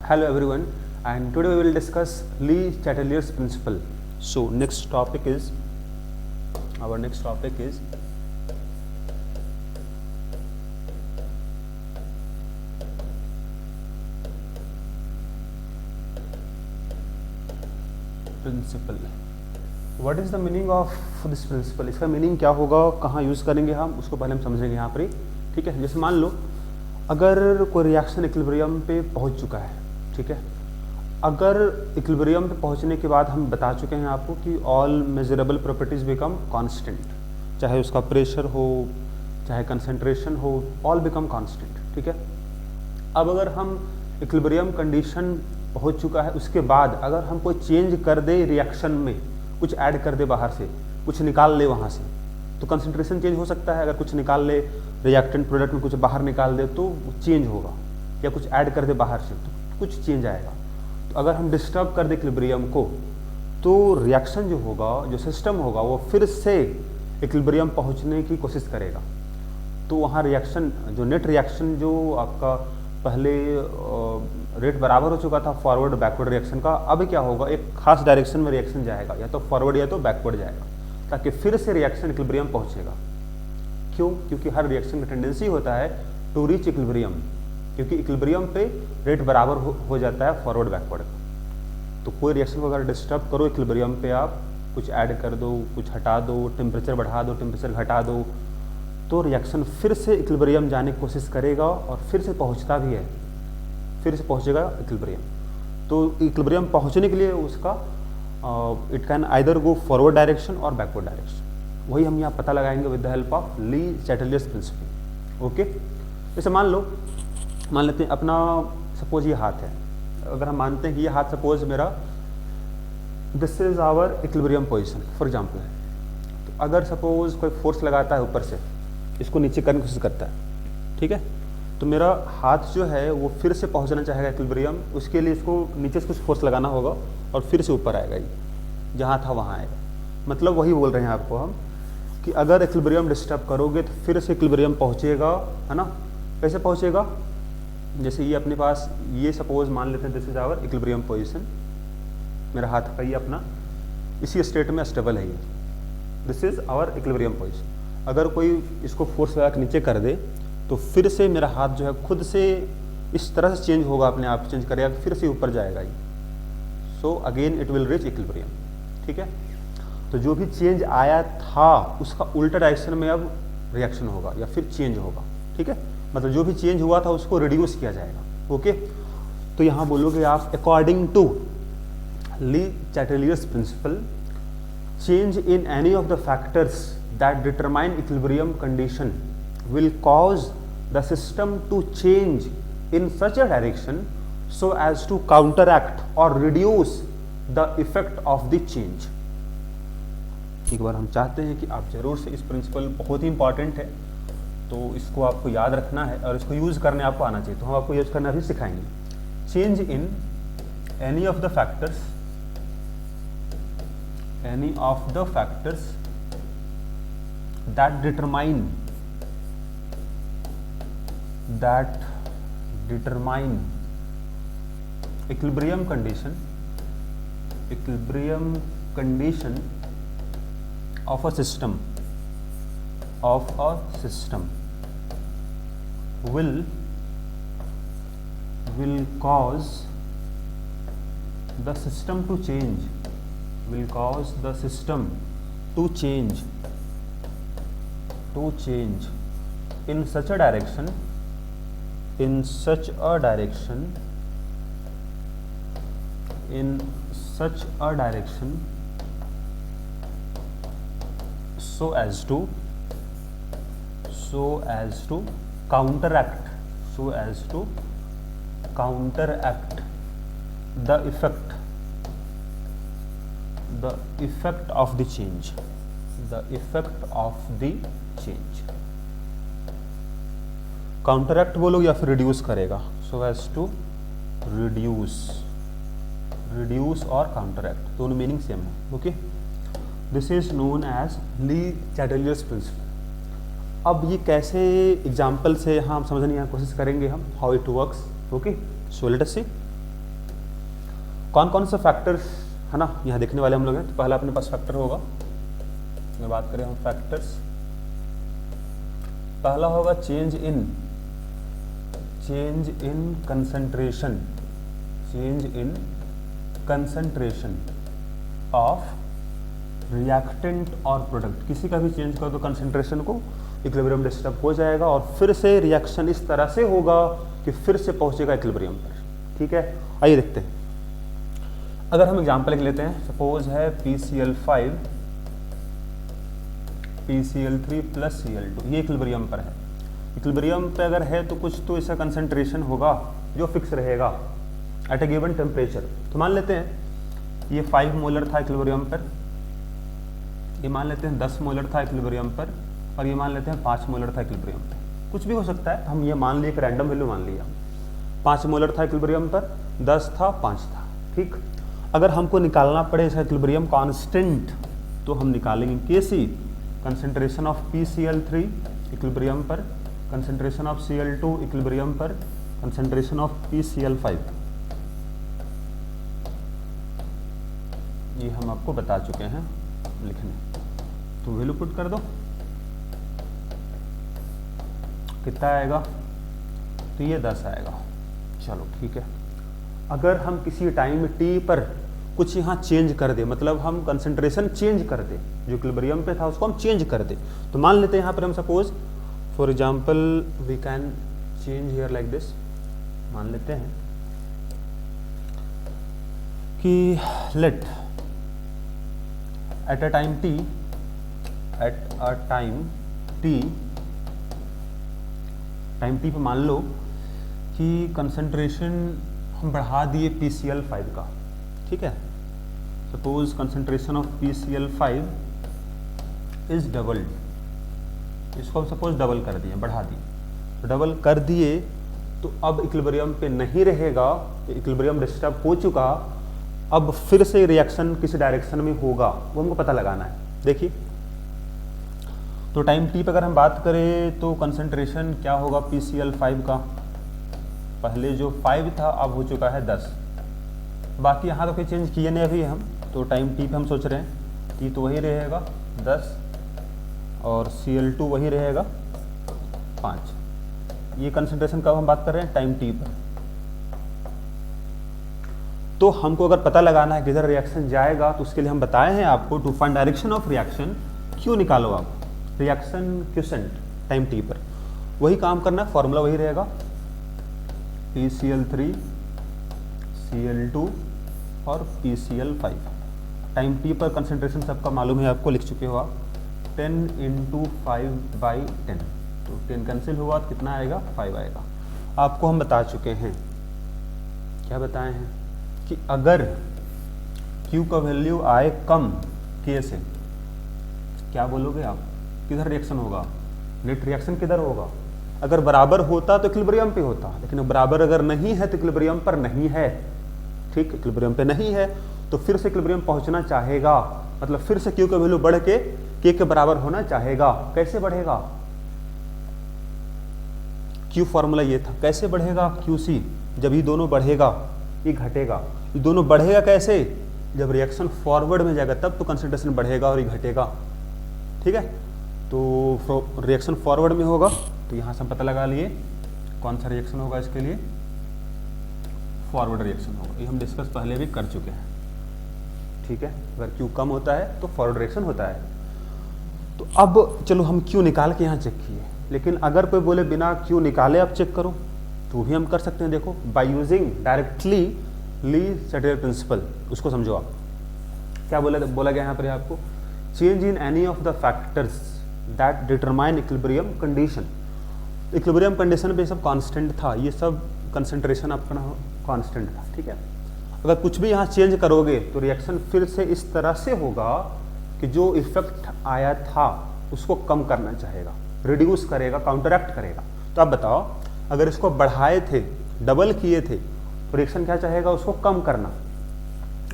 Hello everyone, and today we will discuss Lee Chatellier's principle. So our next topic is principle. What is the meaning of this principle? इसका meaning क्या होगा, कहाँ use करेंगे हम, उसको पहले हम समझेंगे यहाँ पर ही. ठीक है, जैसे मान लो अगर कोई रिएक्शन इक्विलिब्रियम पे पहुँच चुका है. ठीक है, अगर इक्विलिब्रियम पे पहुंचने के बाद हम बता चुके हैं आपको कि all measurable properties become constant, चाहे उसका प्रेशर हो चाहे कंसंट्रेशन हो, ऑल बिकम कांस्टेंट. ठीक है, अब अगर हम इक्विलिब्रियम कंडीशन पहुंच चुका है, उसके बाद अगर हम कोई चेंज कर दे रिएक्शन में, कुछ ऐड कर दे बाहर से, कुछ निकाल ले वहाँ से, तो कंसंट्रेशन चेंज हो सकता है. अगर कुछ निकाल ले रिएक्टेंट प्रोडक्ट में, कुछ बाहर निकाल दे तो चेंज होगा, या कुछ ऐड कर दे बाहर से तो कुछ चेंज आएगा. तो अगर हम डिस्टर्ब कर दे इक्विलिब्रियम को, तो रिएक्शन जो होगा, जो सिस्टम होगा, वो फिर से इक्विलिब्रियम पहुंचने की कोशिश करेगा. तो वहाँ रिएक्शन, जो नेट रिएक्शन जो आपका पहले रेट बराबर हो चुका था फॉरवर्ड बैकवर्ड रिएक्शन का, अब क्या होगा, एक खास डायरेक्शन में रिएक्शन जाएगा, या तो फॉरवर्ड या तो बैकवर्ड जाएगा, ताकि फिर से रिएक्शन इक्विलिब्रियम पहुँचेगा. क्यों? क्योंकि हर रिएक्शन का टेंडेंसी होता है टू रीच इक्विलिब्रियम, क्योंकि इक्विलिब्रियम पे रेट बराबर हो जाता है फॉरवर्ड बैकवर्ड का. तो कोई रिएक्शन को अगर डिस्टर्ब करो इक्विलिब्रियम पे, आप कुछ ऐड कर दो, कुछ हटा दो, टेम्परेचर बढ़ा दो, टेम्परेचर घटा दो, तो रिएक्शन फिर से इक्विलिब्रियम जाने की कोशिश करेगा और फिर से पहुंचता भी है, फिर से पहुंचेगा इक्विलिब्रियम. तो इक्विलिब्रियम पहुंचने के लिए उसका it can either go forward direction और बैकवर्ड डायरेक्शन. वही हम यहाँ पता लगाएंगे with the help of Le Chatelier's principle. Okay, जैसे मान लेते हैं अपना, सपोज ये हाथ है. अगर हम मानते हैं कि ये हाथ सपोज मेरा, this is our equilibrium position for example है. तो अगर सपोज कोई फोर्स लगाता है ऊपर से, इसको नीचे करने की कोशिश करता है, ठीक है, तो मेरा हाथ जो है वो फिर से पहुंचना चाहेगा इक्विलिब्रियम. उसके लिए इसको नीचे से कुछ फोर्स लगाना होगा और फिर से ऊपर आएगा, ये जहाँ था वहाँ आएगा. मतलब वही बोल रहे हैं आपको हम कि अगर इक्विलिब्रियम डिस्टर्ब करोगे तो फिर से इक्विलिब्रियम पहुँचेगा, है ना. कैसे पहुँचेगा? जैसे ये अपने पास, ये सपोज मान लेते हैं this is our equilibrium position, मेरा हाथ का ये अपना इसी स्टेट में स्टेबल है, ये this is our equilibrium position. अगर कोई इसको फोर्स लगा के नीचे कर दे तो फिर से मेरा हाथ जो है खुद से इस तरह से चेंज होगा, अपने आप चेंज करेगा, फिर से ऊपर जाएगा ये. So again it will reach equilibrium. ठीक है, तो जो भी चेंज आया था उसका उल्टा डायरेक्शन में अब रिएक्शन होगा या फिर चेंज होगा. ठीक है, मतलब जो भी चेंज हुआ था उसको रिड्यूस किया जाएगा. ओके, तो यहाँ बोलोगे आप according to Le Chatelier's principle, change in any of the factors that determine equilibrium condition will cause the system to change in such a direction so as to counteract और reduce the effect of the change. एक बार हम चाहते हैं कि आप जरूर से, इस प्रिंसिपल बहुत ही इंपॉर्टेंट है, तो इसको आपको याद रखना है और इसको यूज़ करने आपको आना चाहिए. तो हम आपको यूज़ करना भी सिखाएंगे. Change in any of the factors that determine equilibrium condition of a system will cause the system to change in such a direction so as to counteract the effect of the change. Counteract बोलो या फिर reduce करेगा, so as to reduce और counteract, दोनों meaning same है. Okay, this is known as Le Chatelier's principle. अब ये कैसे एग्जाम्पल से यहाँ हम समझने की कोशिश करेंगे हम, how it works. Okay, so let us see. कौन कौन से फैक्टर्स है ना यहाँ देखने वाले हम लोग हैं। तो पहला अपने पास फैक्टर होगा, मैं बात करें हम फैक्टर्स, पहला होगा change in concentration, change in concentration of reactant और प्रोडक्ट। किसी का भी चेंज कर दो कंसंट्रेशन को, इक्विलिब्रियम डिस्टर्ब हो जाएगा और फिर से रिएक्शन इस तरह से होगा कि फिर से पहुंचेगा इक्विलिब्रियम पर। ठीक है, आइए देखते हैं। अगर हम एग्जांपल लिख लेते हैं, सपोज है PCl5 PCl3 प्लस Cl2, ये इक्विलिब्रियम पर है। इक्विलिब्रियम पे अगर है तो कुछ तो इसका कंसंट्रेशन होगा जो फिक्स रहेगा एट ए गिवन टेम्परेचर। तो मान लेते हैं ये 5 मोलर था इक्विलिब्रियम पर, ये मान लेते हैं 10 मोलर था इक्विलिब्रियम पर, और ये मान लेते हैं 5 मोलर था इक्विलिब्रियम पर। कुछ भी हो सकता है, हम ये मान लिए, एक रैंडम वैल्यू मान लिया। 5 मोलर था इक्विलिब्रियम पर, 10 था, 5 था। ठीक, अगर हमको निकालना पड़े इसका इक्विलिब्रियम कांस्टेंट तो हम निकालेंगे Kc, concentration of PCl3 equilibrium पर, कंसंट्रेशन ऑफ Cl2 इक्विलिब्रियम पर, कंसंट्रेशन ऑफ PCl5। ये हम आपको बता चुके हैं लिखने। तो वैल्यू पुट कर दो, कितना आएगा, तो ये 10 आएगा। चलो ठीक है। अगर हम किसी टाइम t पर कुछ यहाँ चेंज कर दे, मतलब हम कंसंट्रेशन चेंज कर दे, जो इक्विलिब्रियम पे था उसको हम चेंज कर दे, तो मान लेते हैं यहाँ पर हम suppose for example we can change here like this. मान लेते हैं कि let at a time t, at a time t, time t पे मान लो कि कंसंट्रेशन हम बढ़ा दिए PCl5 का। ठीक है, suppose concentration of PCl5 is doubled, इसको हम सपोज डबल कर दिए, बढ़ा दिए, तो डबल कर दिए तो अब इक्विलिब्रियम पे नहीं रहेगा, इक्विलिब्रियम डिस्टर्ब हो चुका। अब फिर से रिएक्शन किस डायरेक्शन में होगा वो हमको पता लगाना है। देखिए, तो टाइम t पे अगर हम बात करें तो कंसंट्रेशन क्या होगा PCl5 का, पहले जो 5 था अब हो चुका है 10। बाकी यहाँ तो कोई चेंज किए नहीं अभी हम, तो टाइम t पे हम सोच रहे हैं t तो वही रहेगा 10 और Cl2 वही रहेगा 5। ये कंसंट्रेशन कब हम बात कर रहे हैं, टाइम t पर। तो हमको अगर पता लगाना है किधर रिएक्शन जाएगा तो उसके लिए हम बताए हैं आपको, to find direction of reaction, क्यों निकालो आप, रिएक्शन क्वोशेंट टाइम t पर, वही काम करना है, फॉर्मूला वही रहेगा PCl3 Cl2 और PCl5। टाइम t पर कंसंट्रेशन सबका मालूम है आपको, लिख चुके हो आप, 10 × 5/10, तो 10 कैंसिल हुआ तो कितना आएगा, 5 आएगा। आपको हम बता चुके हैं, क्या बताए हैं कि अगर Q का वैल्यू आए कम K से, क्या बोलोगे आप, किधर रिएक्शन होगा, नेट रिएक्शन किधर होगा। अगर बराबर होता तो इक्विलिब्रियम पे होता, लेकिन बराबर अगर नहीं है तो इक्विलिब्रियम पर नहीं है। ठीक, इक्विलिब्रियम पे नहीं है तो फिर से इक्विलिब्रियम पहुंचना चाहेगा, मतलब फिर से Q का वैल्यू बढ़ के K के बराबर होना चाहेगा। कैसे बढ़ेगा, Q फॉर्मूला ये था, कैसे बढ़ेगा QC, जब ये दोनों बढ़ेगा ये घटेगा, ये दोनों बढ़ेगा कैसे, जब रिएक्शन फॉरवर्ड में जाएगा तब तो कंसंट्रेशन बढ़ेगा और ये घटेगा। ठीक है, तो रिएक्शन फॉरवर्ड में होगा तो यहाँ से हम पता लगा लिए कौन सा रिएक्शन होगा, इसके लिए फॉरवर्ड रिएक्शन होगा। ये हम डिस्कस पहले भी कर चुके हैं। ठीक है, अगर Q कम होता है तो फॉरवर्ड रिएक्शन होता है। तो अब चलो हम Q निकाल के यहाँ चेक किए, लेकिन अगर कोई बोले बिना Q निकाले आप चेक करो तो भी हम कर सकते हैं। देखो, by using directly Le Chatelier principle, उसको समझो आप। क्या बोला गया यहाँ पर आपको, change in any of the factors that determine equilibrium condition. Equilibrium condition पे सब कांस्टेंट था, ये सब कंसंट्रेशन अपना कांस्टेंट था। ठीक है, अगर कुछ भी यहाँ चेंज करोगे तो रिएक्शन फिर से इस तरह से होगा कि जो इफेक्ट आया था उसको कम करना चाहेगा, रिड्यूस करेगा, काउंटरएक्ट करेगा। तो आप बताओ, अगर इसको बढ़ाए थे, डबल किए थे, तो रिएक्शन क्या चाहेगा, उसको कम करना।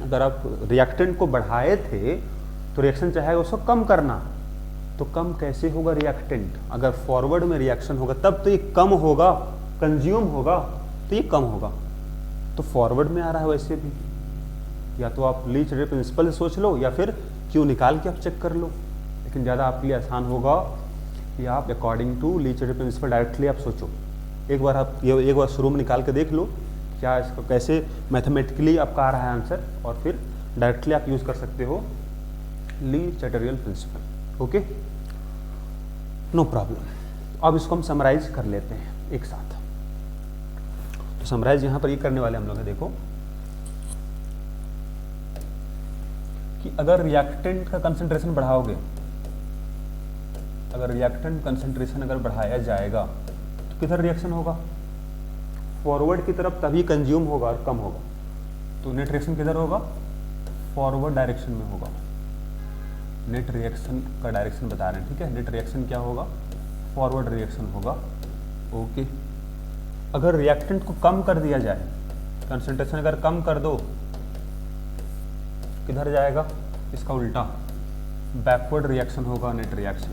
अगर आप रिएक्टेंट को बढ़ाए थे तो रिएक्शन चाहेगा उसको कम करना। तो कम कैसे होगा रिएक्टेंट, अगर फॉरवर्ड में रिएक्शन होगा तब तो ये कम होगा, कंज्यूम होगा तो ये कम होगा। तो फॉरवर्ड में आ रहा है वैसे भी, या तो आप ली चैटरजी प्रिंसिपल से सोच लो या फिर क्यू निकाल के आप चेक कर लो, लेकिन ज़्यादा आपके लिए आसान होगा कि आप according to Le Chatelier principle directly आप सोचो। एक बार आप ये एक बार शुरू में निकाल के देख लो क्या इसको कैसे मैथमेटिकली आपका आ रहा है आंसर, और फिर डायरेक्टली आप यूज़ कर सकते हो Le Chatelier's principle. Okay, no problem. अब इसको हम समराइज कर लेते हैं एक साथ। तो समराइज यहाँ पर ये करने वाले हम लोग हैं, देखो कि अगर रिएक्टेंट का कंसंट्रेशन बढ़ाओगे, अगर रिएक्टेंट कंसंट्रेशन अगर बढ़ाया जाएगा तो किधर रिएक्शन होगा? फॉरवर्ड की तरफ तभी कंज्यूम होगा और कम होगा। तो नेट रिएक्शन किधर होगा? फॉरवर्ड डायरेक्शन में होगा। नेट रिएक्शन का डायरेक्शन बता रहे हैं, ठीक है। नेट रिएक्शन क्या होगा? फॉरवर्ड रिएक्शन होगा। ओके, अगर रिएक्टेंट को कम कर दिया जाए, कंसंट्रेशन अगर कम कर दो, किधर जाएगा? इसका उल्टा, बैकवर्ड रिएक्शन होगा। नेट रिएक्शन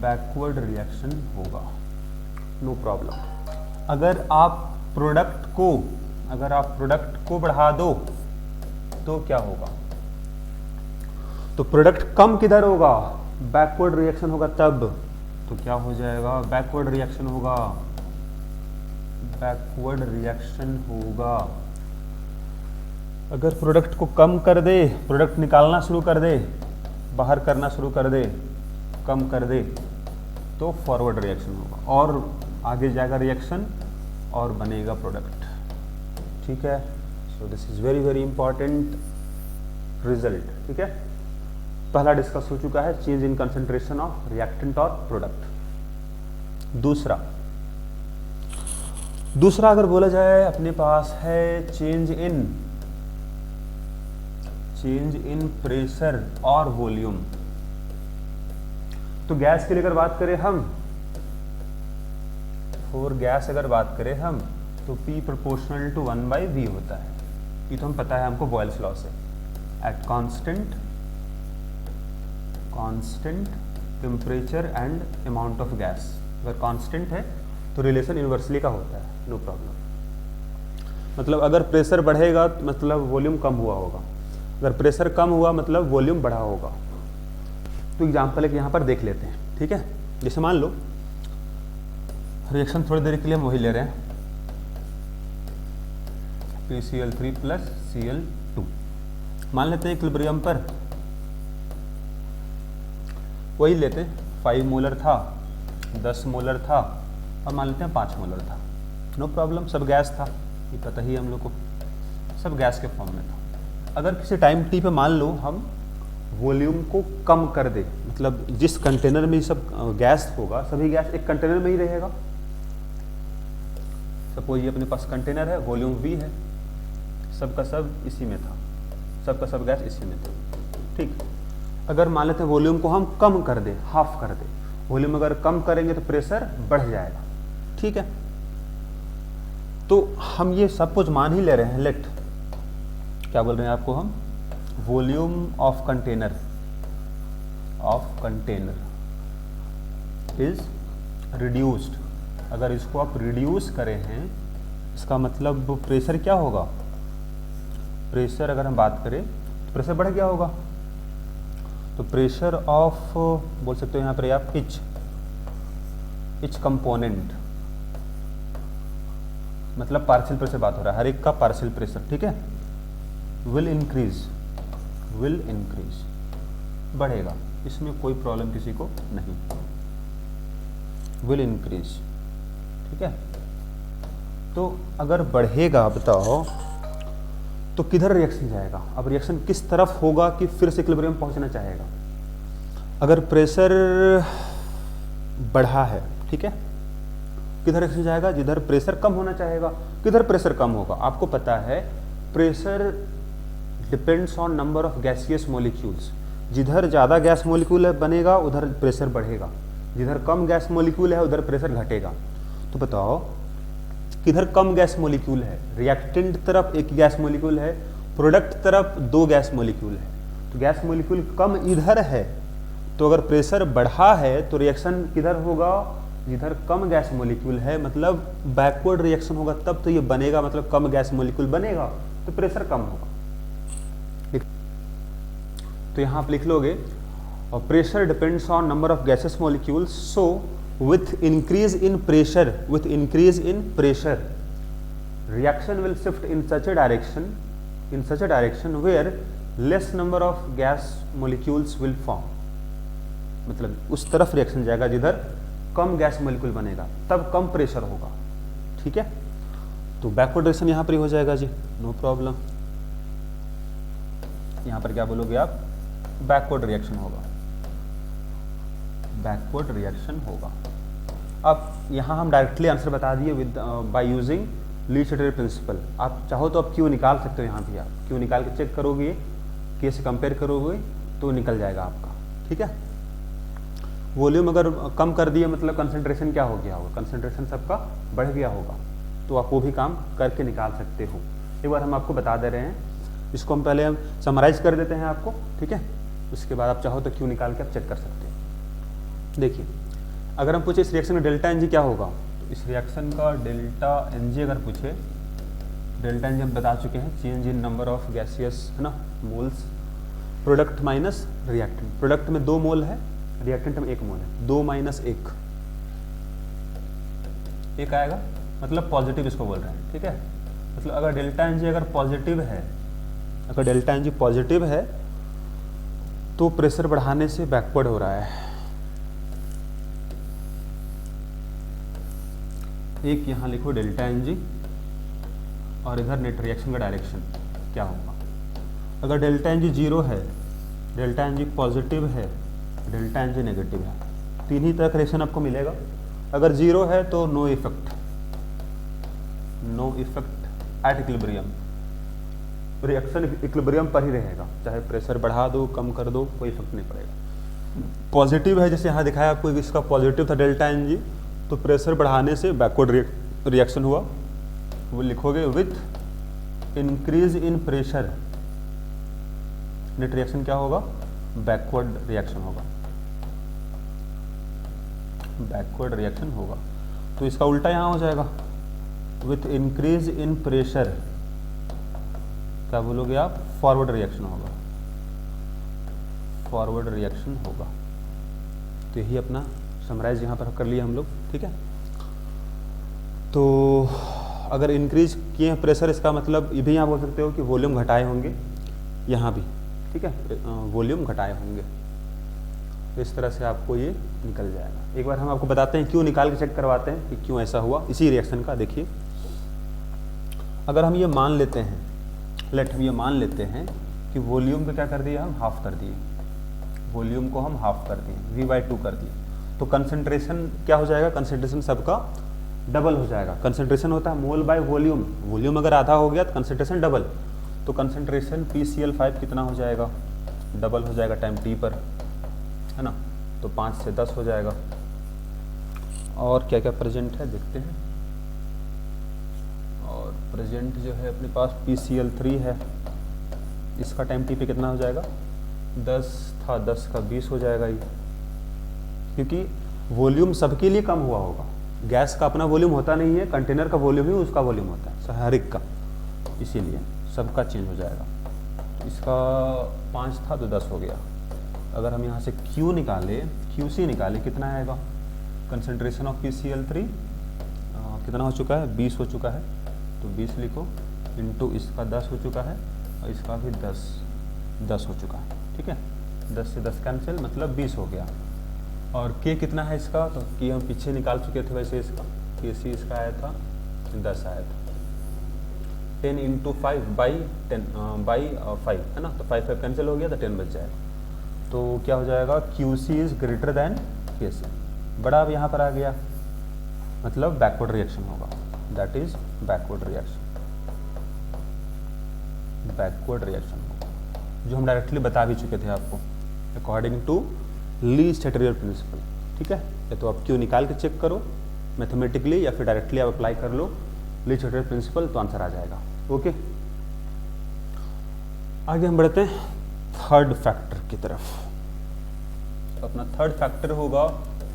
बैकवर्ड रिएक्शन होगा, नो प्रॉब्लम। अगर आप प्रोडक्ट को बढ़ा दो तो क्या होगा? तो प्रोडक्ट कम किधर होगा? बैकवर्ड रिएक्शन होगा तब। तो क्या हो जाएगा? बैकवर्ड रिएक्शन होगा, बैकवर्ड रिएक्शन होगा। अगर प्रोडक्ट को कम कर दे, प्रोडक्ट निकालना शुरू कर दे, बाहर करना शुरू कर दे, कम कर दे, तो फॉरवर्ड रिएक्शन होगा और आगे जाएगा रिएक्शन और बनेगा प्रोडक्ट, ठीक है। So this is very very important result, ठीक है। पहला डिस्कस हो चुका है, change in concentration of reactant और प्रोडक्ट। दूसरा अगर बोला जाए, अपने पास है चेंज इन प्रेशर और वॉल्यूम। तो गैस के लिए अगर बात करें हम, फॉर गैस अगर बात करें हम, तो P प्रोपोर्शनल टू 1/V होता है। ये तो हम पता है हमको बॉयल्स लॉ से। At constant temperature and amount of gas, अगर कांस्टेंट है तो रिलेशन इन्वर्सली का होता है, नो प्रॉब्लम। मतलब अगर प्रेशर बढ़ेगा मतलब वॉल्यूम कम हुआ होगा, अगर प्रेशर कम हुआ मतलब वॉल्यूम बढ़ा होगा। तो एग्जाम्पल एक यहाँ पर देख लेते हैं, ठीक है। जैसे मान लो रिएक्शन थोड़ी देर के लिए हम वही ले रहे हैं, PCl3 प्लस Cl2। मान लेते हैं इक्विलिब्रियम पर वही लेते हैं, 5 मोलर था, 10 मोलर था, और मान लेते हैं 5 मोलर था, नो प्रॉब्लम। सब गैस था, ये पता ही हम लोग को, सब गैस के फॉर्म में था। अगर किसी टाइम टी पे मान लो हम वॉल्यूम को कम कर दे, मतलब जिस कंटेनर में सब गैस होगा, सभी गैस एक कंटेनर में ही रहेगा। सपोज ये अपने पास कंटेनर है, वॉल्यूम V है, सबका सब इसी में था, सबका सब गैस इसी में था, ठीक। अगर मान लेते हैं वॉल्यूम को हम कम कर दे, हाफ कर दे, वॉल्यूम अगर कम करेंगे तो प्रेशर बढ़ जाएगा, ठीक है। तो हम ये सब कुछ मान ही ले रहे हैं, लेट, क्या बोल रहे हैं आपको हम, volume of container is reduced. अगर इसको आप रिड्यूस करें हैं, इसका मतलब प्रेशर क्या होगा? प्रेशर अगर हम बात करें तो प्रेशर बढ़ गया होगा। तो प्रेशर ऑफ, बोल सकते हो यहाँ पर आप इच कंपोनेंट, मतलब पार्शियल प्रेशर बात हो रहा है, हर एक का पार्शियल प्रेशर, ठीक है, विल इंक्रीज, बढ़ेगा, इसमें कोई प्रॉब्लम किसी को नहीं, विल इंक्रीज, ठीक है। तो अगर बढ़ेगा, बताओ तो किधर रिएक्शन जाएगा? अब रिएक्शन किस तरफ होगा कि फिर से इक्विलिब्रियम पहुंचना चाहेगा? अगर प्रेशर बढ़ा है, ठीक है, किधर रिएक्शन जाएगा? जिधर प्रेशर कम होना चाहेगा। किधर प्रेशर कम होगा? आपको पता है pressure depends on number of gaseous molecules. जिधर ज़्यादा गैस मॉलिक्यूल बनेगा उधर प्रेशर बढ़ेगा, जिधर कम गैस मॉलिक्यूल है उधर प्रेशर घटेगा। तो बताओ किधर कम गैस मॉलिक्यूल है? रिएक्टेंट तरफ एक गैस मॉलिक्यूल है, प्रोडक्ट तरफ 2 गैस मॉलिक्यूल है। तो गैस मॉलिक्यूल कम इधर है, तो अगर प्रेशर बढ़ा है तो रिएक्शन किधर होगा? जिधर कम गैस मॉलिक्यूल है, मतलब बैकवर्ड रिएक्शन होगा, तब तो ये बनेगा, मतलब कम गैस मॉलिक्यूल बनेगा तो प्रेशर कम होगा। तो यहाँ आप लिख लोगे और pressure depends on number of gases molecules, so with increase in pressure reaction will shift in such a direction where less number of gas molecules will form। मतलब उस तरफ रिएक्शन जाएगा जिधर कम गैस मोलिक्यूल बनेगा, तब कम प्रेशर होगा। ठीक है, तो बैकवर्ड रिएक्शन यहाँ पर ही हो जाएगा जी, नो प्रॉब्लम। यहाँ पर क्या बोलोगे आप, बैकवर्ड रिएक्शन होगा, बैकवर्ड रिएक्शन होगा। अब यहाँ हम डायरेक्टली आंसर बता दिए with by using Le Chatelier principle. आप चाहो तो आप क्यू निकाल सकते हो, यहाँ भी आप क्यू निकाल के चेक करोगे, के से कंपेयर करोगे तो निकल जाएगा आपका। ठीक है, वॉल्यूम अगर कम कर दिए मतलब कंसंट्रेशन क्या हो गया होगा, कंसंट्रेशन सबका बढ़ गया होगा, तो आप वो भी काम करके निकाल सकते हो। एक बार हम आपको बता दे रहे हैं, इसको हम पहले हम समराइज कर देते हैं आपको। ठीक है, उसके बाद आप चाहो तो क्यू निकाल के आप चेक कर सकते हो। देखिए, अगर हम पूछे इस रिएक्शन में डेल्टा एन जी क्या होगा, तो इस रिएक्शन का डेल्टा एन जी अगर पूछे, डेल्टा एन जी हम बता चुके हैं, change in number of gaseous है ना, moles, product minus reactant. Product में 2 मोल है, रिएक्टेंट में 1 मोल है, 2 माइनस 1 आएगा, मतलब पॉजिटिव इसको बोल रहे हैं। ठीक है, मतलब अगर डेल्टा एन जी अगर पॉजिटिव है, अगर डेल्टा एन जी पॉजिटिव है तो प्रेशर बढ़ाने से बैकवर्ड हो रहा है। एक यहाँ लिखो डेल्टा एन जी और इधर नेट रिएक्शन का डायरेक्शन क्या होगा। अगर डेल्टा एन जी 0 है, डेल्टा एन जी पॉजिटिव है, डेल्टा एन जी नेगेटिव है, 3 ही तरह का रिएक्शन आपको मिलेगा। अगर 0 है तो no effect at equilibrium, reaction equilibrium पर ही रहेगा, चाहे प्रेशर बढ़ा दो कम कर दो कोई इफेक्ट नहीं पड़ेगा। पॉजिटिव है, जैसे यहाँ दिखाया आपको, इसका पॉजिटिव था डेल्टा एन जी, तो प्रेशर बढ़ाने से बैकवर्ड रिएक्शन हुआ। वो लिखोगे with increase in pressure net reaction क्या होगा, बैकवर्ड रिएक्शन होगा, बैकवर्ड रिएक्शन होगा। तो इसका उल्टा यहाँ हो जाएगा, विथ इंक्रीज इन प्रेशर क्या बोलोगे आप, फॉरवर्ड रिएक्शन होगा, फॉरवर्ड रिएक्शन होगा। तो यही अपना समराइज यहाँ पर कर लिया हम लोग। ठीक है, तो अगर इंक्रीज किए हैं प्रेशर, इसका मतलब ये भी यहाँ बोल सकते हो कि वॉल्यूम घटाए होंगे, यहाँ भी। ठीक है, वॉल्यूम घटाए होंगे, तो इस तरह से आपको ये निकल जाएगा। एक बार हम आपको बताते हैं, क्यों निकाल के चेक करवाते हैं कि क्यों ऐसा हुआ इसी रिएक्शन का। देखिए, अगर हम ये मान लेते हैं, हम ये मान लेते हैं कि वॉल्यूम को क्या कर दिया, हम हाफ कर दिए, वॉल्यूम को हम हाफ कर दिए, V/2 कर दिए, तो कंसंट्रेशन क्या हो जाएगा, कंसंट्रेशन सबका डबल हो जाएगा। कंसंट्रेशन होता है मोल बाय वॉल्यूम, वॉल्यूम अगर आधा हो गया तो कंसंट्रेशन डबल, तो कंसंट्रेशन PCl5 कितना हो जाएगा, डबल हो जाएगा टाइम t पर, है ना, तो 5 से 10 हो जाएगा। और क्या क्या प्रेजेंट है देखते हैं, और प्रेजेंट जो है अपने पास PCl3 है, इसका टाइम t पे कितना हो जाएगा, 10 था, 10 का 20 हो जाएगा ये, क्योंकि वॉल्यूम सबके लिए कम हुआ होगा। गैस का अपना वॉल्यूम होता नहीं है, कंटेनर का वॉल्यूम ही उसका वॉल्यूम होता है, हर एक का, इसीलिए सबका चेंज हो जाएगा। इसका 5 था तो 10 हो गया। अगर हम यहाँ से Q निकाले, QC निकाले, कितना आएगा, कंसंट्रेशन ऑफ PCl3 कितना हो चुका है, 20 हो चुका है, तो 20 लिखो, इंटू इसका 10 हो चुका है, और इसका भी 10 हो चुका है। ठीक है, 10 से 10 कैंसिल, मतलब 20 हो गया। और K कितना है इसका, तो K हम पीछे निकाल चुके थे वैसे, इसका KC इसका आया था 10 आया था, 10 इंटू 5 बाई 5 है ना, तो 5 कैंसिल हो गया तो 10 बच जाएगा। तो क्या हो जाएगा, QC is greater than KC, बड़ा अब यहाँ पर आ गया, मतलब बैकवर्ड रिएक्शन होगा, that is backward reaction, backward reaction होगा, जो हम डायरेक्टली बता भी चुके थे आपको according to Lee Chatelier principal. ठीक है, या तो आप क्यों निकाल के चेक करो मैथमेटिकली, या फिर डायरेक्टली आप अप्लाई कर लो ली चैटरियर प्रिंसिपल, तो आंसर आ जाएगा। ओके, आगे हम बढ़ते हैं थर्ड फैक्टर की तरफ। तो अपना थर्ड फैक्टर होगा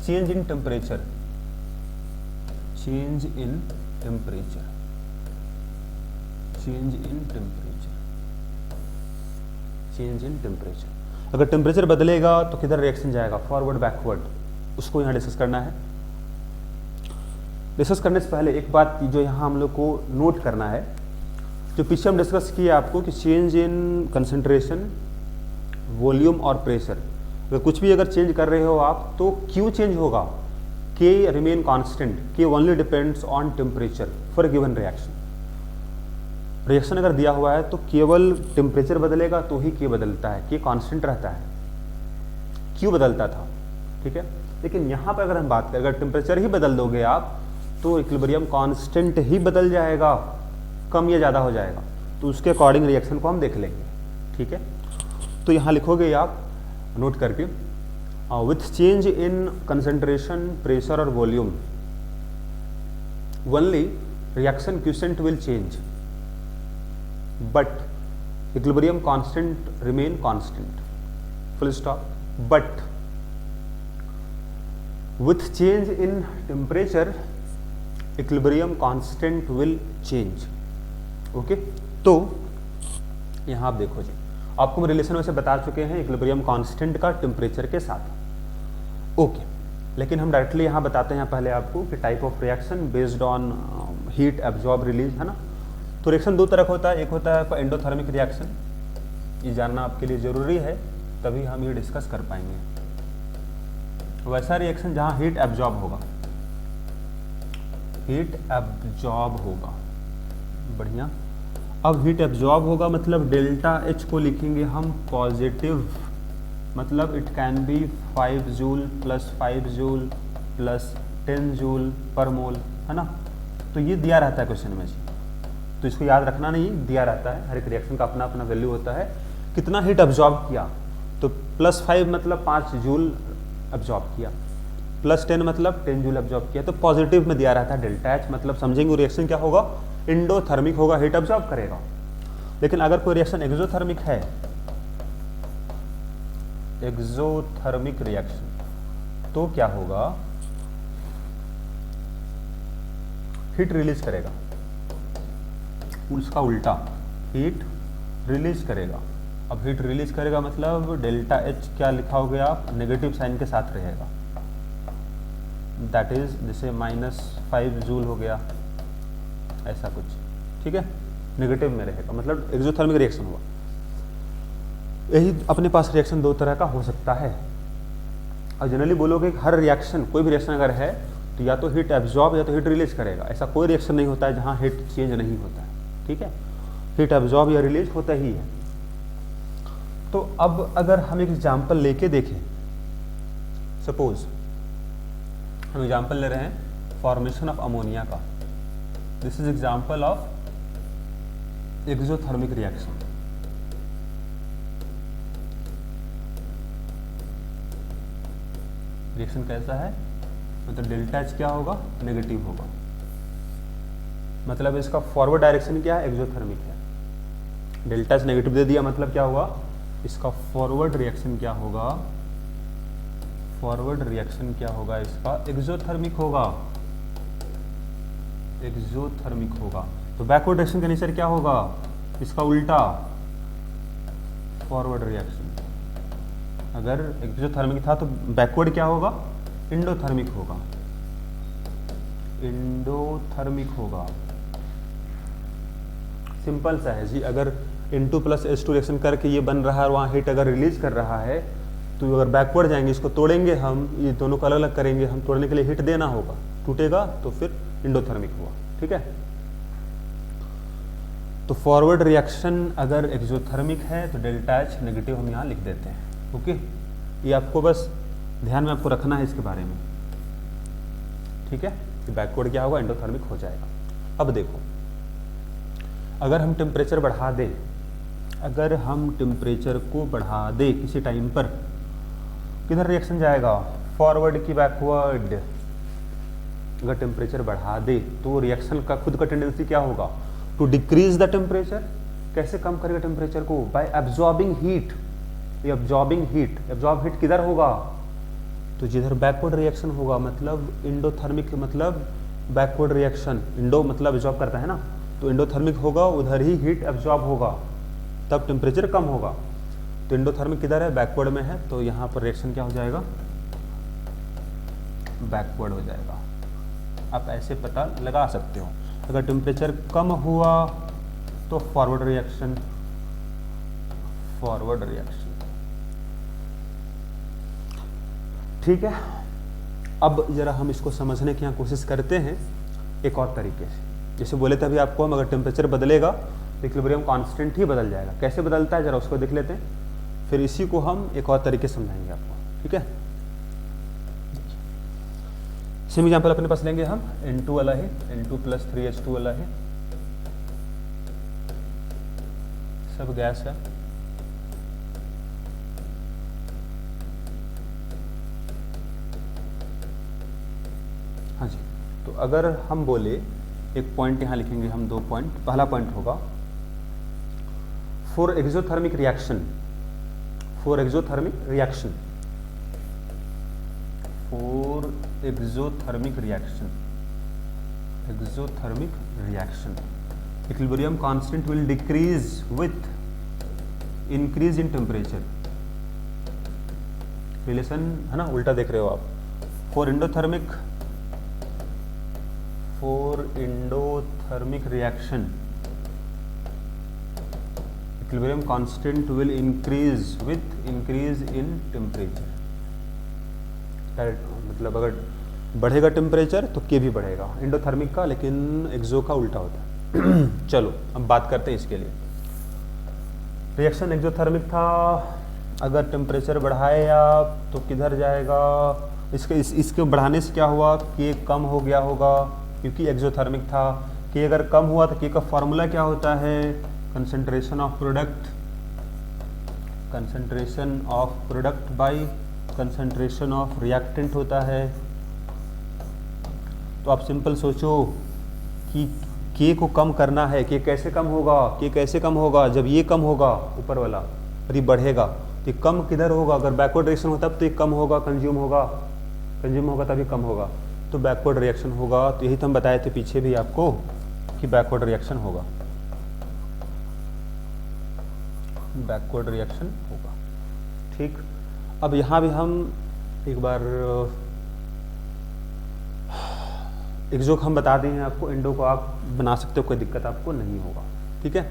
change in temperature, change in temperature. Change in temperature, change in temperature. अगर टेम्परेचर बदलेगा तो किधर रिएक्शन जाएगा, फॉरवर्ड बैकवर्ड, उसको यहाँ डिस्कस करना है। डिस्कस करने से पहले एक बात जो यहाँ हम लोग को नोट करना है, जो पीछे हम डिस्कस किया आपको कि चेंज इन कंसंट्रेशन, वॉल्यूम और प्रेशर, अगर कुछ भी अगर चेंज कर रहे हो आप तो क्यों चेंज होगा, के रिमेन कांस्टेंट, के only depends on temperature for given reaction. Reaction अगर दिया हुआ है तो केवल टेम्परेचर बदलेगा तो ही के बदलता है, के कांस्टेंट रहता है, क्यों बदलता था, ठीक है। लेकिन यहाँ पर अगर हम बात करें, अगर टेम्परेचर ही बदल दोगे आप तो इक्विलिब्रियम कांस्टेंट ही बदल जाएगा, कम या ज़्यादा हो जाएगा, तो उसके अकॉर्डिंग रिएक्शन को हम देख लेंगे, ठीक है। तो यहाँ लिखोगे आप नोट करके, with change in concentration, pressure और volume only reaction quotient will change but equilibrium constant remain constant, full stop. But with change in temperature equilibrium constant will change, okay. तो यहाँ आप देखो जी, आपको मैं रिलेशन वैसे बता चुके हैं इक्विलिब्रियम कांस्टेंट का टेम्परेचर के साथ, ओके। लेकिन हम डायरेक्टली यहाँ बताते हैं पहले आपको कि type of reaction based on heat absorb release, है ना। तो रिएक्शन दो तरह का होता है, एक होता है आपका एंडोथर्मिक रिएक्शन, ये जानना आपके लिए ज़रूरी है, तभी हम ये डिस्कस कर पाएंगे। वैसा रिएक्शन जहाँ हीट एब्जॉर्ब होगा, हीट एब्जॉर्ब होगा, बढ़िया। अब हीट एब्जॉर्ब होगा मतलब डेल्टा एच को लिखेंगे हम पॉजिटिव, मतलब it can be 5 joule plus 5 joule plus 10 joule per mole, है ना। तो ये दिया रहता है क्वेश्चन में जी, तो इसको याद रखना नहीं, दिया रहता है, हर एक रिएक्शन का अपना अपना वैल्यू होता है। कितना हीट एब्जॉर्ब किया, तो प्लस 5 मतलब 5 जूल एब्जॉर्ब किया, प्लस 10 मतलब 10 जूल एब्जॉर्ब किया, तो पॉजिटिव में दिया रहता है डेल्टा एच, मतलब समझेंगे रिएक्शन क्या होगा, इंडोथर्मिक होगा, हीट एब्जॉर्ब करेगा। लेकिन अगर कोई रिएक्शन एक्सोथर्मिक है, एक्सोथर्मिक रिएक्शन, तो क्या होगा, हीट रिलीज करेगा, उसका उल्टा हीट रिलीज करेगा। अब हीट रिलीज करेगा मतलब डेल्टा एच क्या लिखाओगे आप, नेगेटिव साइन के साथ रहेगा, दैट इज जैसे -5 जूल हो गया, ऐसा कुछ, ठीक है, नेगेटिव में रहेगा, मतलब एक्सोथर्मिक रिएक्शन हुआ। यही अपने पास रिएक्शन दो तरह का हो सकता है। और जनरली बोलोगे कि हर रिएक्शन, कोई भी रिएक्शन अगर है तो या तो हीट एब्जॉर्ब या तो हीट रिलीज करेगा, ऐसा कोई रिएक्शन नहीं होता है जहाँ हीट चेंज नहीं होता है, ठीक है, हीट एब्जॉर्ब या रिलीज होता ही है। तो अब अगर हम एक एग्जाम्पल लेके देखें, सपोज हम एग्जाम्पल ले रहे हैं फॉर्मेशन ऑफ अमोनिया का, this is example of exothermic reaction. Reaction कैसा है, मतलब डेल्टा एच क्या होगा, नेगेटिव होगा, मतलब इसका फॉरवर्ड डायरेक्शन क्या है, एक्सोथर्मिक है। डेल्टा एच नेगेटिव दे दिया मतलब क्या हुआ, इसका फॉरवर्ड रिएक्शन क्या होगा, फॉरवर्ड रिएक्शन क्या होगा, इसका एक्सोथर्मिक होगा, एक्सोथर्मिक होगा। तो बैकवर्ड रिएक्शन का नेचर क्या होगा, इसका उल्टा, फॉरवर्ड रिएक्शन। अगर एक्सोथर्मिक था तो बैकवर्ड क्या होगा, इंडोथर्मिक होगा, इंडोथर्मिक होगा। सिंपल सा है जी, अगर N2 + H2 रिएक्शन करके ये बन रहा है और वहाँ हीट अगर रिलीज कर रहा है, तो अगर बैकवर्ड जाएंगे, इसको तोड़ेंगे हम, ये दोनों को अलग अलग करेंगे हम, तोड़ने के लिए हीट देना होगा, टूटेगा तो फिर इंडोथर्मिक हुआ, ठीक है। तो फॉरवर्ड रिएक्शन अगर एक्सोथर्मिक है तो डेल्टा एच नेगेटिव हम यहाँ लिख देते हैं, ओके। ये आपको बस ध्यान में आपको रखना है इसके बारे में, ठीक है, कि बैकवर्ड क्या होगा, इंडोथर्मिक हो जाएगा। अब देखो, अगर हम टेम्परेचर बढ़ा दें, अगर हम टेम्परेचर को बढ़ा दें किसी टाइम पर, किधर रिएक्शन जाएगा, फॉरवर्ड की बैकवर्ड। अगर टेम्परेचर बढ़ा दे तो रिएक्शन का खुद का टेंडेंसी क्या होगा, टू डिक्रीज द टेम्परेचर। कैसे कम करेगा टेम्परेचर को, bye absorbing heat. Absorbing heat, absorb heat किधर होगा, तो जिधर बैकवर्ड रिएक्शन होगा, मतलब इंडोथर्मिक मतलब बैकवर्ड रिएक्शन, इंडो मतलब एब्जॉर्ब करता है ना, तो एंडोथर्मिक होगा, उधर ही हीट एब्जॉर्ब होगा, तब टेम्परेचर कम होगा। तो एंडोथर्मिक किधर है, बैकवर्ड में है, तो यहाँ पर रिएक्शन क्या हो जाएगा, बैकवर्ड हो जाएगा। आप ऐसे पता लगा सकते हो। अगर टेम्परेचर कम हुआ तो फॉरवर्ड रिएक्शन, फॉरवर्ड रिएक्शन। ठीक है, अब जरा हम इसको समझने की यहाँ कोशिश करते हैं एक और तरीके से। जैसे बोले थे अभी आपको, हम अगर टेम्परेचर बदलेगा तो इक्विलिब्रियम कांस्टेंट ही बदल जाएगा। कैसे बदलता है जरा उसको देख लेते हैं, फिर इसी को हम एक और तरीके से समझाएंगे आपको। ठीक है, सेम एग्जाम्पल अपने पास लेंगे हम, N2 वाला है, N2 + 3H2 वाला है, सब गैस है। हाँ जी, तो अगर हम बोले, एक पॉइंट यहाँ लिखेंगे हम, 2 पॉइंट। पहला पॉइंट होगा for exothermic reaction, for exothermic reaction, for exothermic reaction, exothermic reaction equilibrium constant will decrease with increase in temperature. Relation है ना, उल्टा देख रहे हो आप। For endothermic, for endothermic reaction equilibrium constant will increase with increase in temperature. मतलब अगर बढ़ेगा टेम्परेचर तो के भी बढ़ेगा, एंडोथर्मिक का, लेकिन एक्सो का उल्टा होता है। चलो अब बात करते हैं इसके लिए। रिएक्शन एक्सोथर्मिक था, अगर टेम्परेचर बढ़ाया तो किधर जाएगा, इसके बढ़ाने से क्या हुआ, के कम हो गया होगा क्योंकि एक्सोथर्मिक था। के अगर कम हुआ तो के का फॉर्मूला क्या होता है, concentration of product, concentration of product by concentration of reactant होता है। तो आप सिंपल सोचो कि के को कम करना है, के कैसे कम होगा, के कैसे कम होगा, जब ये कम होगा ऊपर वाला और ये बढ़ेगा, तो कम किधर होगा, अगर बैकवर्ड रिएक्शन होता तब तो ये कम होगा, कंज्यूम होगा तभी कम होगा, तो बैकवर्ड रिएक्शन होगा। तो यही तो हम बताए थे पीछे भी आपको कि बैकवर्ड रिएक्शन होगा, बैकवर्ड रिएक्शन होगा। ठीक, अब यहाँ भी हम एक बार एक्सो हम बता दें आपको, एंडो को आप बना सकते हो, कोई दिक्कत आपको नहीं होगा। ठीक है,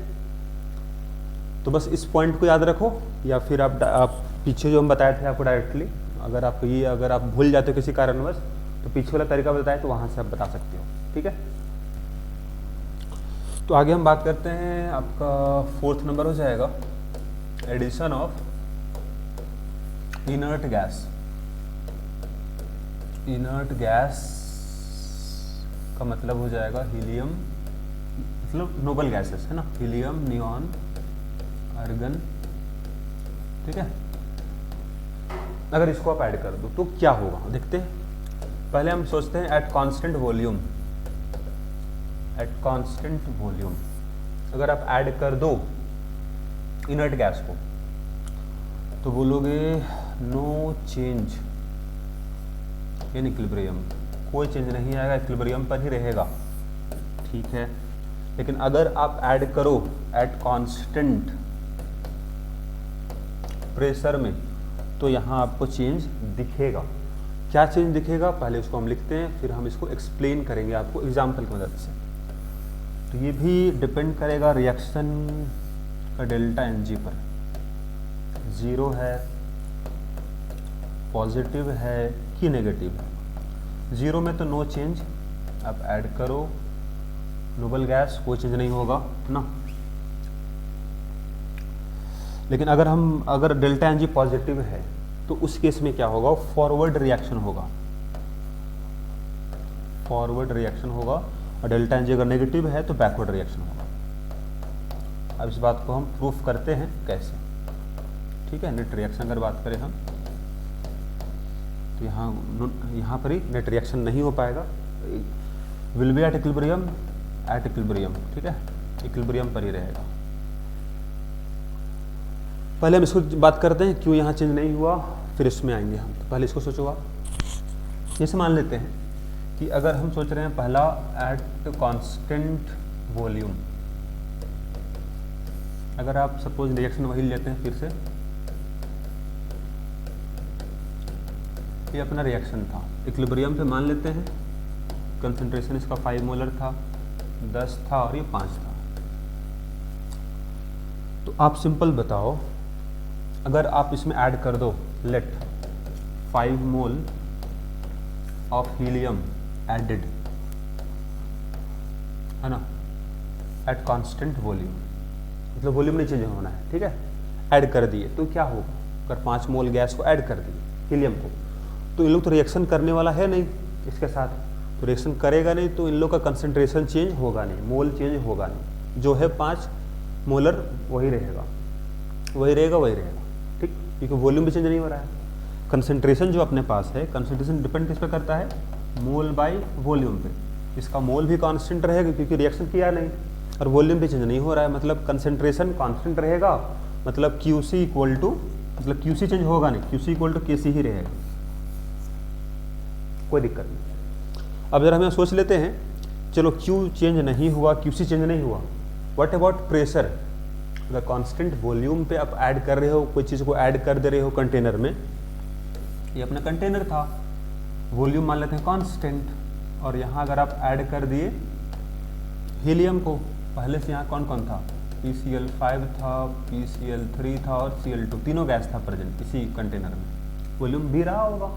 तो बस इस पॉइंट को याद रखो, या फिर आप पीछे जो हम बताए थे आपको डायरेक्टली, अगर आप भूल जाते हो किसी कारणवश तो पीछे वाला तरीका बताए तो वहाँ से आप बता सकते हो। ठीक है, तो आगे हम बात करते हैं, आपका 4th नंबर हो जाएगा addition of inert gas. Inert gas का मतलब हो जाएगा हीलियम, मतलब नोबल गैसेस है ना, हीलियम, नियॉन, आर्गन। ठीक है, अगर इसको आप ऐड कर दो तो क्या होगा देखते हैं। पहले हम सोचते हैं eight constant volume, eight constant volume अगर आप ऐड कर दो इनर्ट गैस को तो बोलोगे नो चेंज इन इक्विलिब्रियम, कोई चेंज नहीं आएगा, इक्विलिब्रियम पर ही रहेगा। ठीक है, लेकिन अगर आप ऐड करो एट कांस्टेंट प्रेशर में तो यहाँ आपको चेंज दिखेगा। क्या चेंज दिखेगा, पहले उसको हम लिखते हैं, फिर हम इसको एक्सप्लेन करेंगे आपको एग्जाम्पल की मदद से। तो ये भी डिपेंड करेगा रिएक्शन का डेल्टा Ng पर, 0 है, पॉजिटिव है कि नेगेटिव है। 0 में तो नो चेंज, आप ऐड करो नोबल गैस, कोई चेंज नहीं होगा ना। लेकिन अगर डेल्टा Ng पॉजिटिव है तो उस केस में क्या होगा, फॉरवर्ड रिएक्शन होगा, फॉरवर्ड रिएक्शन होगा, और डेल्टा Ng अगर नेगेटिव है तो बैकवर्ड रिएक्शन होगा। अब इस बात को हम प्रूफ करते हैं कैसे। ठीक है, नेट रिएक्शन अगर बात करें हम तो यहाँ पर ही नेट रिएक्शन नहीं हो पाएगा, will be at equilibrium, at equilibrium. ठीक है, इक्विलिब्रियम पर ही रहेगा। पहले हम इसको बात करते हैं क्यों यहाँ चेंज नहीं हुआ, फिर इसमें आएंगे हम। तो पहले इसको सोचो आप, जैसे मान लेते हैं कि अगर हम सोच रहे हैं पहला एट कांस्टेंट वॉल्यूम। अगर आप सपोज रिएक्शन वही लेते हैं फिर से, ये अपना रिएक्शन था, इक्विलिब्रियम पे मान लेते हैं कंसंट्रेशन इसका 5 मोलर था, 10 था और ये 5 था। तो आप सिंपल बताओ, अगर आप इसमें ऐड कर दो let 5 mole of helium added, है ना, एट कांस्टेंट वॉल्यूम, मतलब वॉल्यूम नहीं चेंज होना है, ठीक है, ऐड कर दिए तो क्या होगा? अगर 5 मोल गैस को ऐड कर दिए हीलियम को, तो इन लोग तो रिएक्शन करने वाला है नहीं इसके साथ, तो रिएक्शन करेगा नहीं, तो इन लोग का कंसंट्रेशन चेंज होगा नहीं, मोल चेंज होगा नहीं, जो है 5 मोलर वही रहेगा, वही रहेगा, वही रहेगा, ठीक, क्योंकि वॉल्यूम भी चेंज नहीं हो रहा है। कंसंट्रेशन जो अपने पास है, कंसंट्रेशन डिपेंड किस पे करता है? मोल बाय वॉल्यूम पे। इसका मोल भी कांस्टेंट रहेगा क्योंकि रिएक्शन किया नहीं, और वॉल्यूम भी चेंज नहीं हो रहा है, मतलब कंसंट्रेशन कांस्टेंट रहेगा, मतलब QC इक्वल टू, मतलब QC चेंज होगा नहीं, QC इक्वल टू KC ही रहेगा, कोई दिक्कत नहीं। अब जरा हम सोच लेते हैं, चलो Q चेंज नहीं हुआ, QC चेंज नहीं हुआ, व्हाट अबाउट प्रेशर? अगर कांस्टेंट वॉल्यूम पे आप ऐड कर रहे हो, कोई चीज़ को ऐड कर दे रहे हो कंटेनर में, ये अपना कंटेनर था, वॉल्यूम मान लेते हैं कांस्टेंट, और यहाँ अगर आप ऐड कर दिए हीलियम को, पहले से यहाँ कौन कौन था? PCl5 था, PCl3 था और Cl2, तीनों गैस था प्रेजेंट इसी कंटेनर में, वॉल्यूम भी रहा होगा।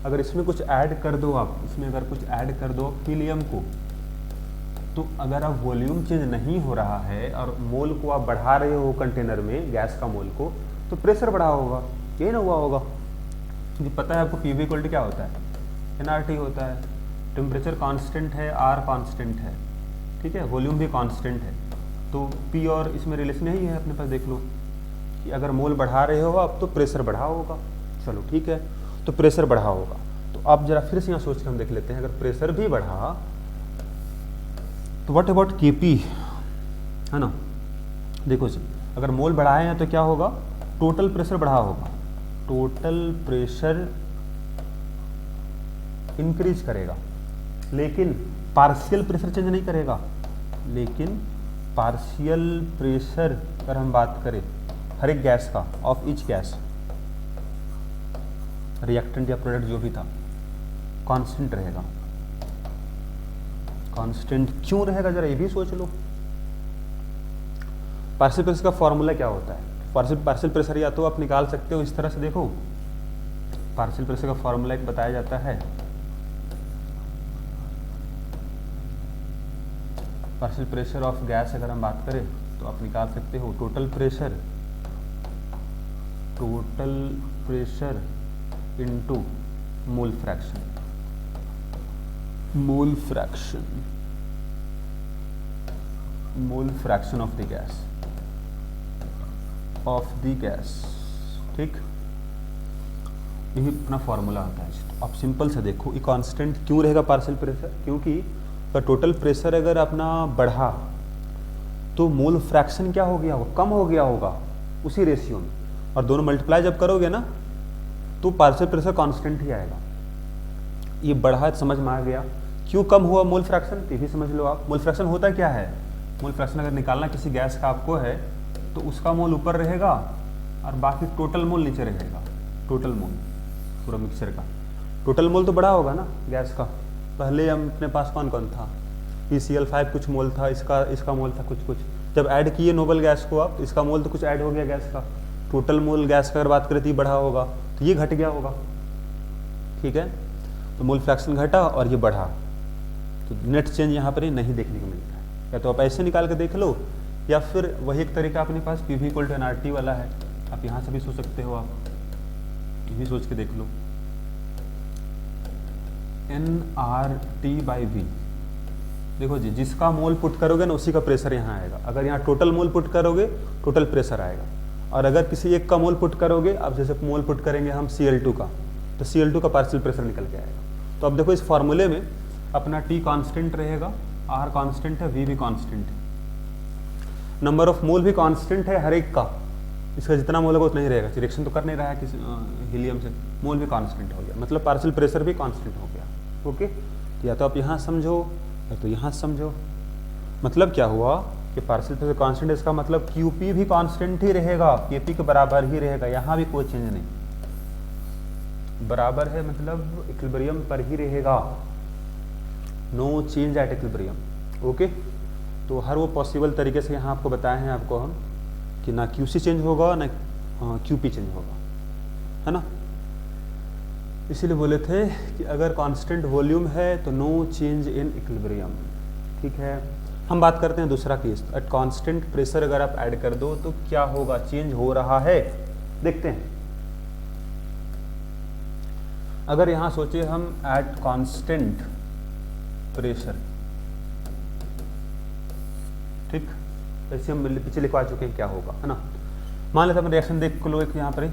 अगर इसमें कुछ ऐड कर दो आप, इसमें अगर कुछ ऐड कर दो हीलियम को, तो अगर आप वॉल्यूम चेंज नहीं हो रहा है और मोल को आप बढ़ा रहे हो कंटेनर में, गैस का मोल को, तो प्रेशर बढ़ा होगा, यही ना हुआ होगा। क्योंकि पता है आपको PV इक्वल टू क्या होता है? nRT होता है, टेम्परेचर कांस्टेंट है, R कांस्टेंट है, ठीक है, वॉल्यूम भी कांस्टेंट है, तो P और इसमें रिलेशन यही है अपने पास, देख लो कि अगर मोल बढ़ा रहे हो आप तो प्रेशर बढ़ा होगा, चलो ठीक है, तो प्रेशर बढ़ा होगा। तो आप जरा फिर से यहाँ सोच के हम देख लेते हैं, अगर प्रेशर भी बढ़ा तो व्हाट अबाउट Kp, है ना, देखो जी, अगर मोल बढ़ाए हैं तो क्या होगा? टोटल प्रेशर बढ़ा होगा, टोटल प्रेशर इंक्रीज करेगा, लेकिन पार्शियल प्रेशर चेंज नहीं करेगा। लेकिन पार्शियल प्रेशर अगर हम बात करें हर एक गैस का, ऑफ ईच गैस, रिएक्टेंट या प्रोडक्ट जो भी था, कांस्टेंट रहेगा। कांस्टेंट क्यों रहेगा, जरा ये भी सोच लो। पार्शियल प्रेशर का फॉर्मूला क्या होता है? पार्शियल प्रेशर या तो आप निकाल सकते हो इस तरह से, देखो पार्शियल प्रेशर का फॉर्मूला एक बताया जाता है, पार्शियल प्रेशर ऑफ गैस अगर हम बात करें तो आप निकाल सकते हो total pressure into mole fraction, mole fraction of the gas, ठीक, यही अपना फॉर्मूला आता है। तो आप सिंपल से देखो, ये कांस्टेंट क्यों रहेगा पार्शियल प्रेशर? क्योंकि अगर टोटल प्रेशर अगर अपना बढ़ा तो मोल फ्रैक्शन क्या हो गया होगा? कम हो गया होगा उसी रेशियो में, और दोनों मल्टीप्लाई जब करोगे ना तो पार्शियल प्रेशर कांस्टेंट ही आएगा। ये बढ़ा समझ में आ गया, क्यों कम हुआ मोल फ्रैक्शन? ये भी समझ लो आप। मोल फ्रैक्शन होता क्या है? मोल फ्रैक्शन अगर निकालना किसी गैस का आपको है तो उसका मोल ऊपर रहेगा और बाकी टोटल मोल नीचे रहेगा। टोटल मोल पूरा मिक्सचर का टोटल मोल तो बड़ा होगा ना गैस का। पहले हम अपने पास कौन कौन था? PCl5 कुछ मोल था, इसका मोल था कुछ। जब ऐड किए नोबल गैस को आप, इसका मोल तो कुछ ऐड हो गया गैस का। टोटल मोल गैस का अगर बात करें तो ये बढ़ा होगा, तो ये घट गया होगा, ठीक है। तो मोल फ्रैक्शन घटा और ये बढ़ा, तो नेट चेंज यहाँ पर ही नहीं देखने को मिलता है। या तो आप ऐसे निकाल के देख लो, या फिर वही एक तरीका अपने पास PV = nRT वाला है, आप यहाँ से भी सोच सकते हो। आप ये भी सोच के देख लो, nRT/V। देखो जी, जिसका मोल पुट करोगे ना उसी का प्रेशर यहाँ आएगा। अगर यहाँ टोटल मोल पुट करोगे टोटल प्रेशर आएगा, और अगर किसी एक का मोल पुट करोगे, अब जैसे मोल पुट करेंगे हम Cl2 का, तो Cl2 का पार्शियल प्रेशर निकल के आएगा। तो अब देखो इस फॉर्मूले में अपना T कांस्टेंट रहेगा, R कांस्टेंट है, V भी कांस्टेंट है, नंबर ऑफ मोल भी कांस्टेंट है हर एक का। इसका जितना मोल होगा उतना ही रहेगा। रिएक्शन तो कर नहीं रहा है किसी हीलियम से, मोल भी कांस्टेंट हो गया, मतलब पार्शियल प्रेशर भी कांस्टेंट हो गया। ओके, या तो आप यहाँ समझो या तो यहाँ समझो। मतलब क्या हुआ कि पार्शियल प्रेशर कांस्टेंट, इसका मतलब QP भी कांस्टेंट ही रहेगा, KP के बराबर ही रहेगा, यहाँ भी कोई चेंज नहीं, बराबर है मतलब इक्विलिब्रियम पर ही रहेगा, no change at equilibrium. Okay, तो हर वो पॉसिबल तरीके से यहाँ आपको बताए हैं आपको हम कि ना QC चेंज होगा ना QP चेंज होगा, है ना। इसीलिए बोले थे कि अगर कांस्टेंट वॉल्यूम है तो नो चेंज इन इक्विलिब्रियम। ठीक है, हम बात करते हैं दूसरा केस। एट कांस्टेंट प्रेशर अगर आप ऐड कर दो तो क्या होगा, चेंज हो रहा है, देखते हैं। अगर यहाँ सोचे हम एट कांस्टेंट प्रेशर, ठीक, ऐसे हम पीछे लिखवा चुके हैं क्या होगा, है ना। मान लेते हम रिएक्शन देख लो, एक यहाँ पर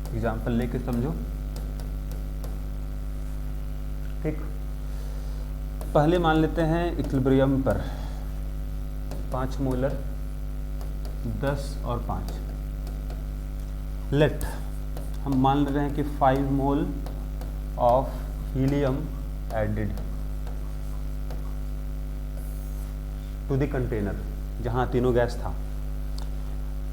एग्जाम्पल लेके समझो। ठीक, पहले मान लेते हैं इक्विलिब्रियम पर 5 मोलर 10 और 5, लेट हम मान ले रहे हैं कि 5 mole of helium added to the container जहां तीनों गैस था।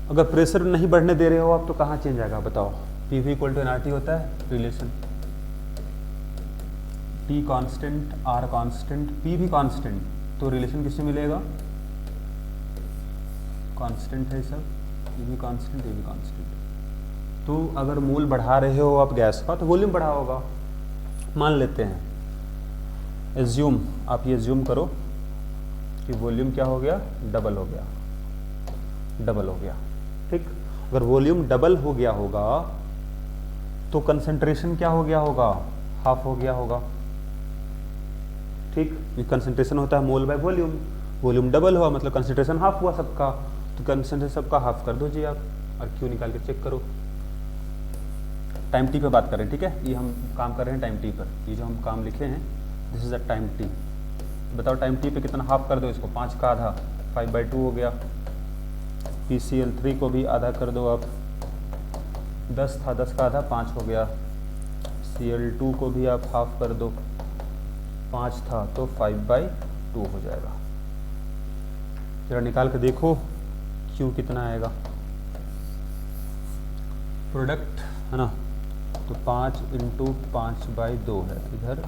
अगर प्रेशर नहीं बढ़ने दे रहे हो आप तो कहाँ चेंज आएगा बताओ। PV इक्वल टू nRT होता है relation, T constant, R constant, P भी कांस्टेंट, तो रिलेशन किससे मिलेगा, कांस्टेंट है सब, ये भी कांस्टेंट, ये भी कांस्टेंट। तो अगर मोल बढ़ा रहे हो आप गैस का तो वॉल्यूम बढ़ा होगा। मान लेते हैं, एज्यूम, आप ये एज्यूम करो कि वॉल्यूम क्या हो गया, डबल हो गया, डबल हो गया। ठीक, अगर वॉल्यूम डबल हो गया होगा तो कंसंट्रेशन क्या हो गया होगा, हाफ हो गया होगा। ठीक, ये कंसंट्रेशन होता है मोल बाय वॉल्यूम, वॉल्यूम डबल हुआ मतलब कंसंट्रेशन हाफ हुआ सबका, तो कंसंट्रेशन सबका हाफ कर दो जी आप, और क्यू निकाल के चेक करो। टाइम टी पे बात करें, ठीक है, ये हम काम कर रहे हैं टाइम टी पर, ये जो हम काम लिखे हैं this is a time T. बताओ टाइम टी पे कितना हाफ कर दो इसको, 5 का आधा 5/2 हो गया। PCl3 को भी आधा कर दो आप, 10 था 10 का आधा 5 हो गया। Cl2 को भी आप हाफ कर दो, 5 था तो 5/2 हो जाएगा। जरा निकाल के देखो Q कितना आएगा, प्रोडक्ट है ना, तो 5 × 5/2 है, इधर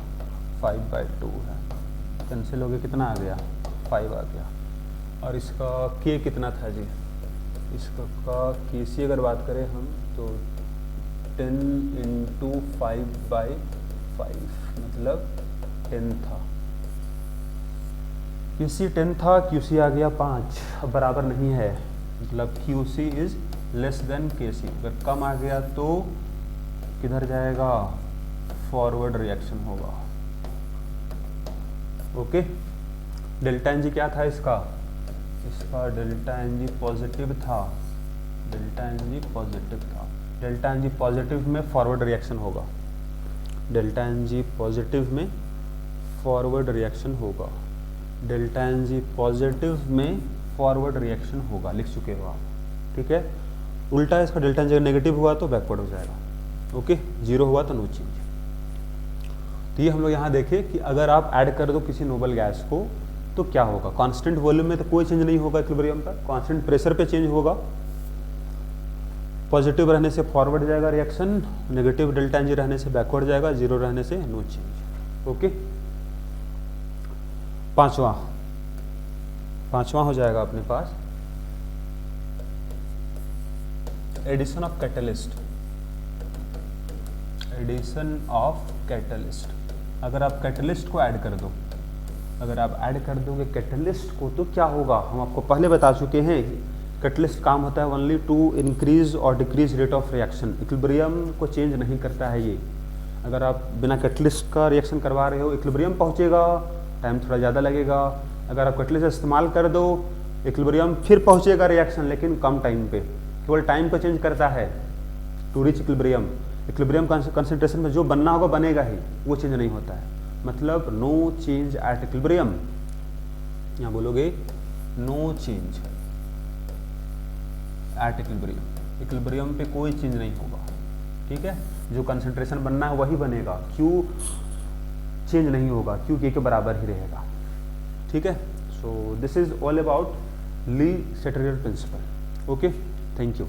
5/2 है, कैंसिल हो गया, कितना आ गया 5 आ गया। और इसका K कितना था जी, इसका KC अगर बात करें हम तो 10 × 5/5 मतलब 10 था, QC 10 था, QC आ गया 5, अब बराबर नहीं है मतलब QC is less than KC। अगर कम आ गया तो किधर जाएगा, फॉरवर्ड रिएक्शन होगा। ओके, डेल्टा एन जी क्या था इसका, इसका डेल्टा एन जी पॉजिटिव था, डेल्टा एन जी पॉजिटिव था। डेल्टा एन जी पॉजिटिव में फॉरवर्ड रिएक्शन होगा, डेल्टा एन जी पॉजिटिव में फॉरवर्ड रिएक्शन होगा, डेल्टा एन जी पॉजिटिव में फॉरवर्ड रिएक्शन होगा, लिख चुके हो आप। ठीक है, उल्टा इसका डेल्टा एन जी नेगेटिव हुआ तो बैकवर्ड हो जाएगा। ओके, 0 हुआ तो नो चेंज। तो ये हम लोग यहाँ देखें कि अगर आप ऐड कर दो किसी नोबल गैस को तो क्या होगा, कांस्टेंट वॉल्यूम में तो कोई चेंज नहीं होगा इक्विलिब्रियम पर, कांस्टेंट प्रेशर पे चेंज होगा, पॉजिटिव रहने से फॉरवर्ड जाएगा reaction, negative delta N G रहने से बैकवर्ड जाएगा, 0 रहने से नो चेंज। ओके, पांचवा हो जाएगा अपने पास addition of catalyst, addition of catalyst. अगर आप कैटलिस्ट को ऐड कर दो, अगर आप ऐड कर दोगे कैटलिस्ट को तो क्या होगा, हम आपको पहले बता चुके हैं कैटलिस्ट काम होता है ओनली टू इंक्रीज और decrease rate of reaction, equilibrium को चेंज नहीं करता है ये। अगर आप बिना कैटलिस्ट का रिएक्शन करवा रहे हो इक्विलिब्रियम पहुंचेगा, टाइम थोड़ा ज़्यादा लगेगा। अगर आप कैटलिस्ट इस्तेमाल कर दो इक्विलिब्रियम फिर पहुंचेगा रिएक्शन, लेकिन कम टाइम पे, केवल टाइम को चेंज करता है to reach equilibrium. Equilibrium concentration में जो बनना होगा बनेगा ही, वो चेंज नहीं होता है, मतलब नो चेंज एट इक्विलिब्रियम। यहाँ बोलोगे no change at equilibrium, equilibrium पे कोई चेंज नहीं होगा। ठीक है, जो कंसंट्रेशन बनना है वही बनेगा, क्यू चेंज नहीं होगा, क्यू के बराबर ही रहेगा। ठीक है। So this is all about Le Chatelier principle. Okay, thank you.